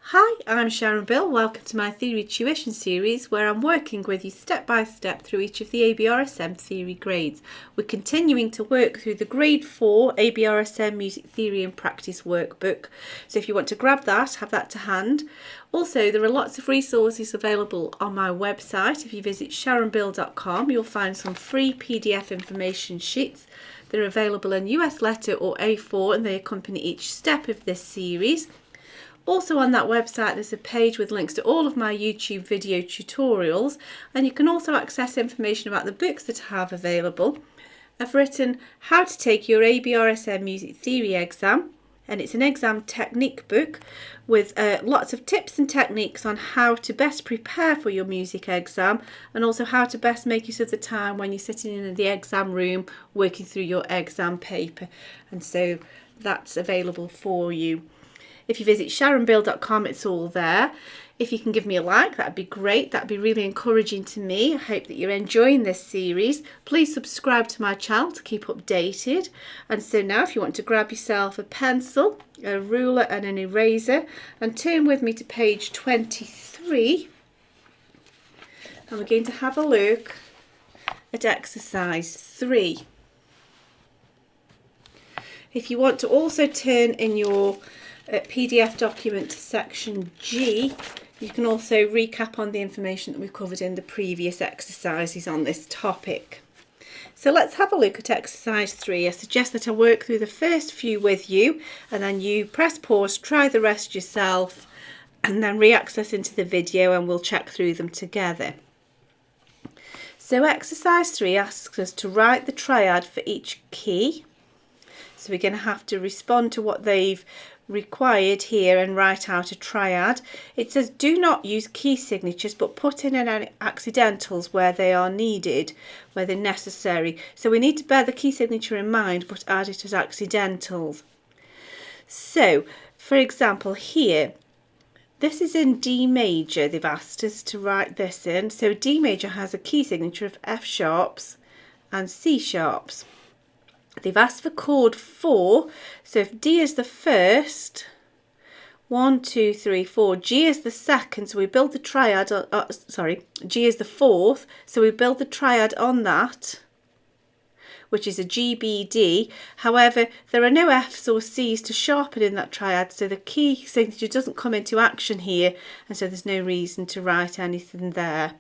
Hi, I'm Sharon Bill. Welcome to my theory tuition series where I'm working with you step by step through each of the ABRSM theory grades. We're continuing to work through the grade 4 ABRSM Music Theory and Practice workbook. So if you want to grab that, have that to hand. Also, there are lots of resources available on my website. If you visit sharonbill.com, you'll find some free PDF information sheets. They're available in US letter or A4 and they accompany each step of this series. Also on that website there's a page with links to all of my YouTube video tutorials, and you can also access information about the books that I have available. I've written How to Take Your ABRSM Music Theory Exam, and it's an exam technique book with lots of tips and techniques on how to best prepare for your music exam, and also how to best make use of the time when you're sitting in the exam room working through your exam paper. And so that's available for you. If you visit sharonbill.com, it's all there. If you can give me a like, that'd be great. That'd be really encouraging to me. I hope that you're enjoying this series. Please subscribe to my channel to keep updated. And so now if you want to grab yourself a pencil, a ruler and an eraser and turn with me to page 23. And we're going to have a look at exercise 3. If you want to also turn in your PDF document to section G, you can also recap on the information that we've covered in the previous exercises on this topic. So let's have a look at exercise 3. I suggest that I work through the first few with you and then you press pause, try the rest yourself and then re-access into the video and we'll check through them together. So exercise 3 asks us to write the triad for each key. So we're going to have to respond to what they've required here and write out a triad. It says do not use key signatures but put in any accidentals where they are needed, where they're necessary. So we need to bear the key signature in mind but add it as accidentals. So for example here, this is in D major. They've asked us to write this in. So D major has a key signature of F sharps and C sharps. They've asked for chord 4, so if D is the first, 1, 2, 3, 4, G is the second, so we build the triad, G is the fourth, so we build the triad on that, which is a G, B, D. However, there are no Fs or Cs to sharpen in that triad, so the key signature doesn't come into action here, and so there's no reason to write anything there.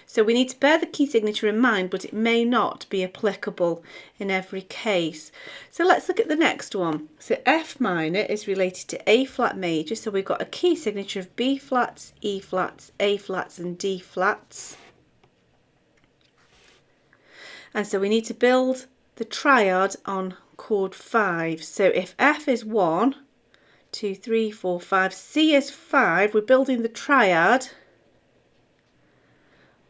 So we need to bear the key signature in mind, but it may not be applicable in every case. So let's look at the next one. So F minor is related to A flat major, so we've got a key signature of B flats, E flats, A flats and D flats. And so we need to build the triad on chord 5. So if F is 1, 2, 3, 4, 5, C is 5, we're building the triad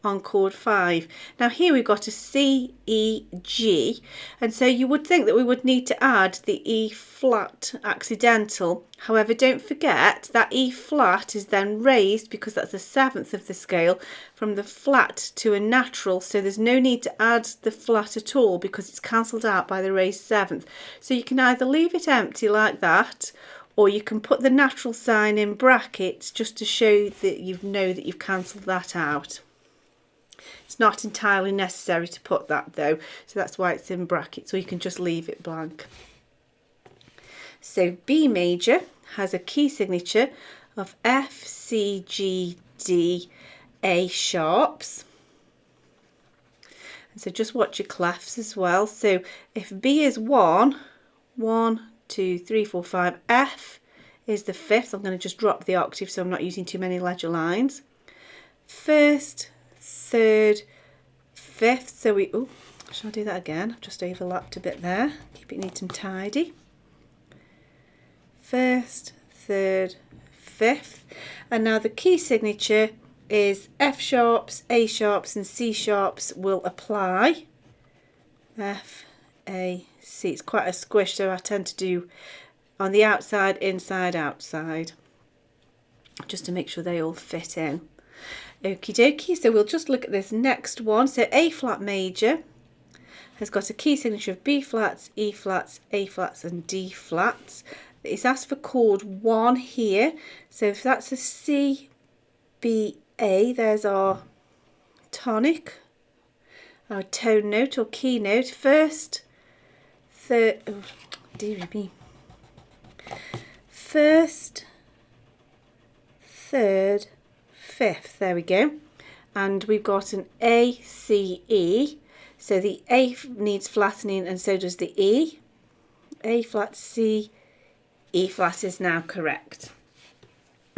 on chord 5. Now here we've got a C, E, G, and so you would think that we would need to add the E flat accidental. However, don't forget that E flat is then raised because that's the 7th of the scale from the flat to a natural, so there's no need to add the flat at all because it's cancelled out by the raised 7th. So you can either leave it empty like that, or you can put the natural sign in brackets just to show that you know that you've cancelled that out. It's not entirely necessary to put that though, so that's why it's in brackets, or you can just leave it blank. So B major has a key signature of F, C, G, D, A sharps. And so just watch your clefs as well. So if B is 1, 1, 2, 3, 4, 5, F is the 5th. I'm going to just drop the octave so I'm not using too many ledger lines. First, 3rd, 5th, so we, oh, shall I do that again? I've just overlapped a bit there, keep it neat and tidy. 1st, 3rd, 5th, and now the key signature is F sharps, A sharps and C sharps will apply. F, A, C, it's quite a squish, so I tend to do on the outside, inside, outside, just to make sure they all fit in. Okie dokie, so we'll just look at this next one. So A flat major has got a key signature of B flats, E flats, A flats and D flats. it's asked for chord 1 here. So if that's a C, B, A, there's our tonic, our tone note or key note. First, third, oh dearie me. First, third, fifth, there we go. And we've got an A, C, E. So the A needs flattening and so does the E. A flat, C, E flat is now correct.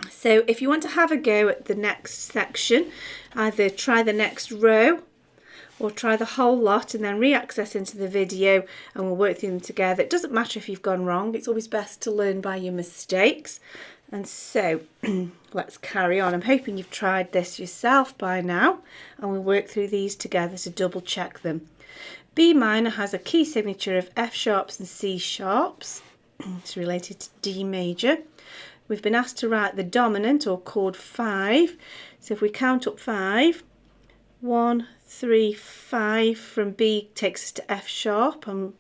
So if you want to have a go at the next section, either try the next row or try the whole lot and then re-access into the video and we'll work through them together. It doesn't matter if you've gone wrong, it's always best to learn by your mistakes. And so let's carry on. I'm hoping you've tried this yourself by now and we'll work through these together to double check them. B minor has a key signature of F sharps and C sharps. It's related to D major. We've been asked to write the dominant or chord 5. So if we count up 5, 1, 3, 5 from B takes us to F sharp. I'm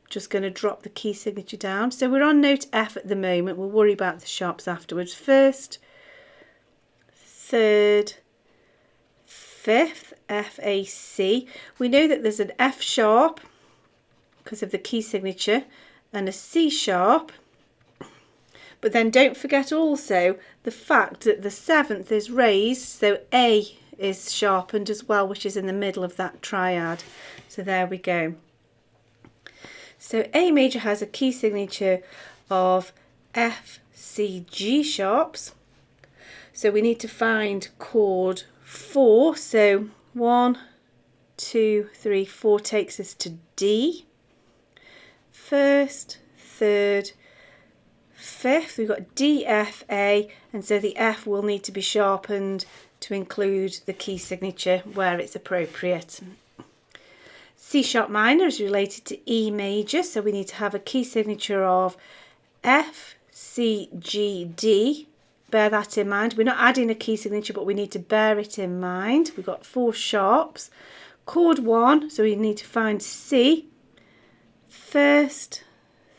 just going to drop the key signature down. So we're on note F at the moment. We'll worry about the sharps afterwards. First, third, fifth, F, A, C. We know that there's an F sharp because of the key signature and a C sharp. But then don't forget also the fact that the 7th is raised, so A is sharpened as well, which is in the middle of that triad. So there we go. So A major has a key signature of F, C, G sharps. So we need to find chord 4. So 1, 2, 3, 4 takes us to D. First, third, fifth, we've got D, F, A, and so the F will need to be sharpened to include the key signature where it's appropriate. C sharp minor is related to E major, so we need to have a key signature of F, C, G, D. Bear that in mind. We're not adding a key signature, but we need to bear it in mind. We've got 4 sharps. Chord 1, so we need to find C. First,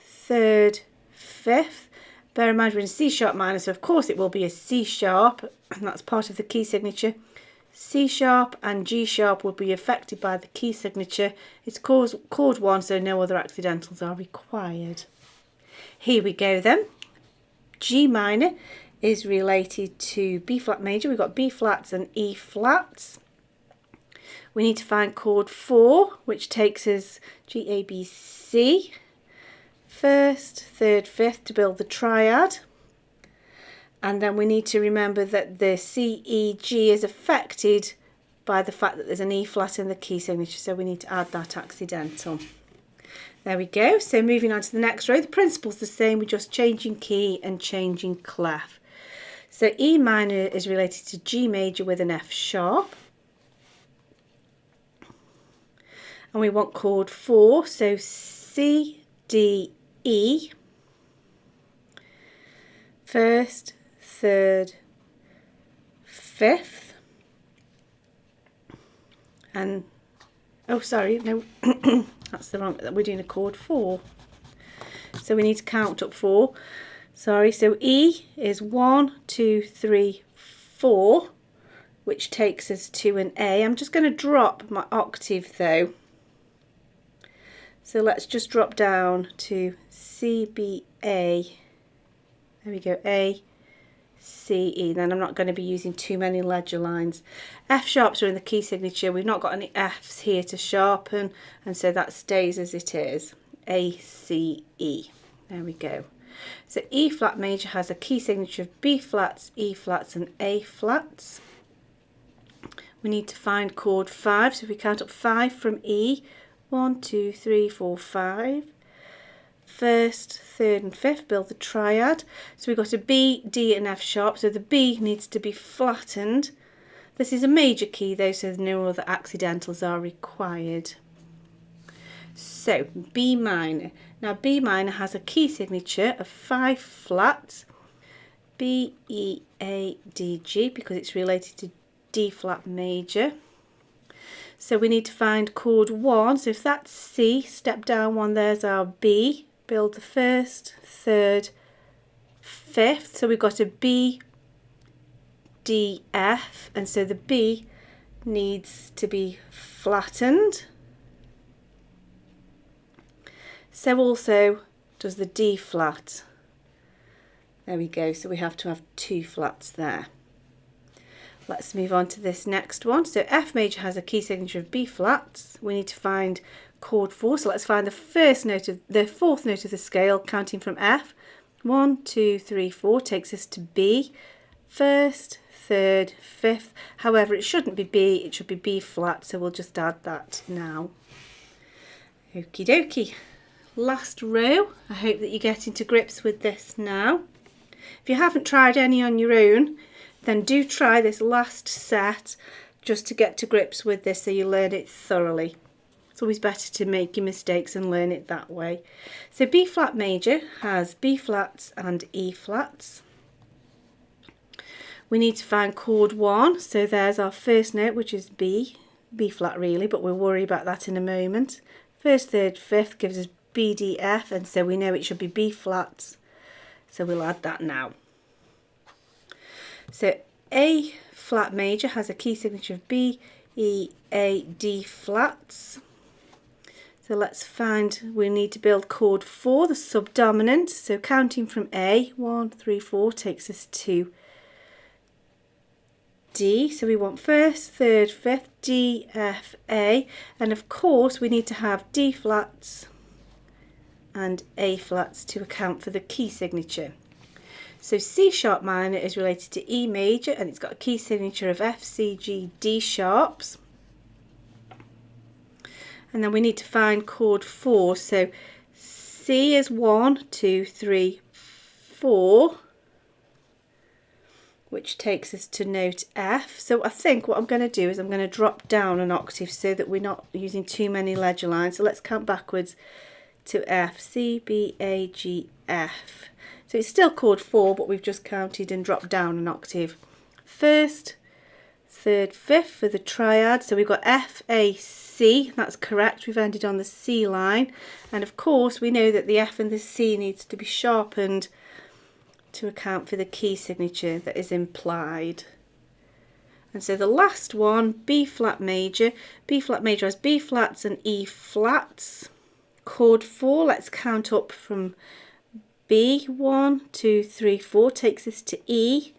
third, fifth. Bear in mind we're in C sharp minor, so of course it will be a C sharp, and that's part of the key signature. C sharp and G sharp will be affected by the key signature. It's chord 1, so no other accidentals are required. Here we go then. G minor is related to B flat major. We've got B flats and E flats. We need to find chord 4, which takes us G, A, B, C. First, third, fifth to build the triad. And then we need to remember that the C, E, G is affected by the fact that there's an E flat in the key signature, so we need to add that accidental. There we go. So moving on to the next row, the principle's the same, we're just changing key and changing clef. So E minor is related to G major with an F sharp. And we want chord 4, so C, D, E. First, third, fifth. And, oh sorry, no, that's the wrong, we're doing a chord 4. So we need to count up 4. Sorry, so E is 1, 2, 3, 4, which takes us to an A. I'm just going to drop my octave though. So let's just drop down to C, B, A. There we go, A, C, E. Then I'm not going to be using too many ledger lines. F sharps are in the key signature. We've not got any Fs here to sharpen, and so that stays as it is. A, C, E. There we go. So E flat major has a key signature of B flats, E flats, and A flats. We need to find chord 5. So if we count up 5 from E, 1, 2, 3, 4, 5. First, third and fifth, build the triad. So we've got a B, D and F sharp, so the B needs to be flattened. This is a major key though, so no other accidentals are required. So B minor. Now B minor has a key signature of 5 flats, B, E, A, D, G, because it's related to D flat major. So we need to find chord 1. So if that's C, step down 1, there's our B. Build the first, third, fifth, so we've got a B, D, F, and so the B needs to be flattened. So also does the D flat. There we go, so we have to have 2 flats there. Let's move on to this next one. So F major has a key signature of B flats. We need to find chord 4, so let's find the fourth note of the scale, counting from F. 1, 2, 3, 4 takes us to B. First, third, fifth. However, it shouldn't be B, it should be B flat, so we'll just add that now. Okie dokie. Last row. I hope that you're getting to grips with this now. If you haven't tried any on your own, then do try this last set just to get to grips with this so you learn it thoroughly. It's always better to make your mistakes and learn it that way. So B flat major has B flats and E flats. We need to find chord 1, so there's our first note, which is B flat really, but we'll worry about that in a moment. First, third, fifth gives us B, D, F, and so we know it should be B flats, so we'll add that now. So A flat major has a key signature of B, E, A, D flats. So let's find, we need to build chord 4, the subdominant. So counting from A, 1, 3, 4 takes us to D. So we want first, third, fifth, D, F, A. And of course we need to have D flats and A flats to account for the key signature. So C sharp minor is related to E major and it's got a key signature of F, C, G, D sharps. And then we need to find chord 4. So C is 1, 2, 3, 4, which takes us to note F. So I think what I'm going to do is I'm going to drop down an octave so that we're not using too many ledger lines. So let's count backwards to F, C, B, A, G, F. So it's still chord 4, but we've just counted and dropped down an octave. First, third, fifth for the triad. So we've got F, A, C. That's correct. We've ended on the C line. And of course, we know that the F and the C needs to be sharpened to account for the key signature that is implied. And so the last one, B flat major. B flat major has B flats and E flats. Chord 4, let's count up from B, 1, 2, 3, 4 takes us to E.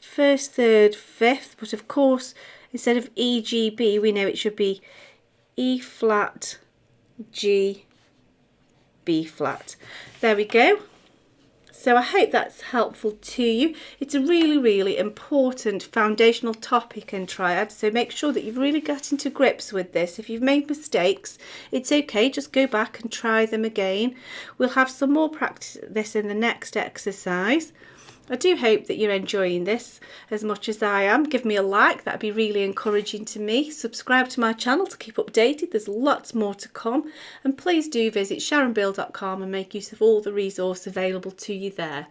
First, third, fifth, but of course instead of E, G, B we know it should be E flat, G, B flat. There we go. So I hope that's helpful to you. It's a really, really important foundational topic in triad, so make sure that you've really got into grips with this. If you've made mistakes, it's okay, just go back and try them again. We'll have some more practice this in the next exercise. I do hope that you're enjoying this as much as I am. Give me a like, that'd be really encouraging to me. Subscribe to my channel to keep updated, there's lots more to come. And please do visit sharonbill.com and make use of all the resources available to you there.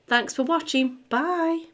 Thanks for watching, bye.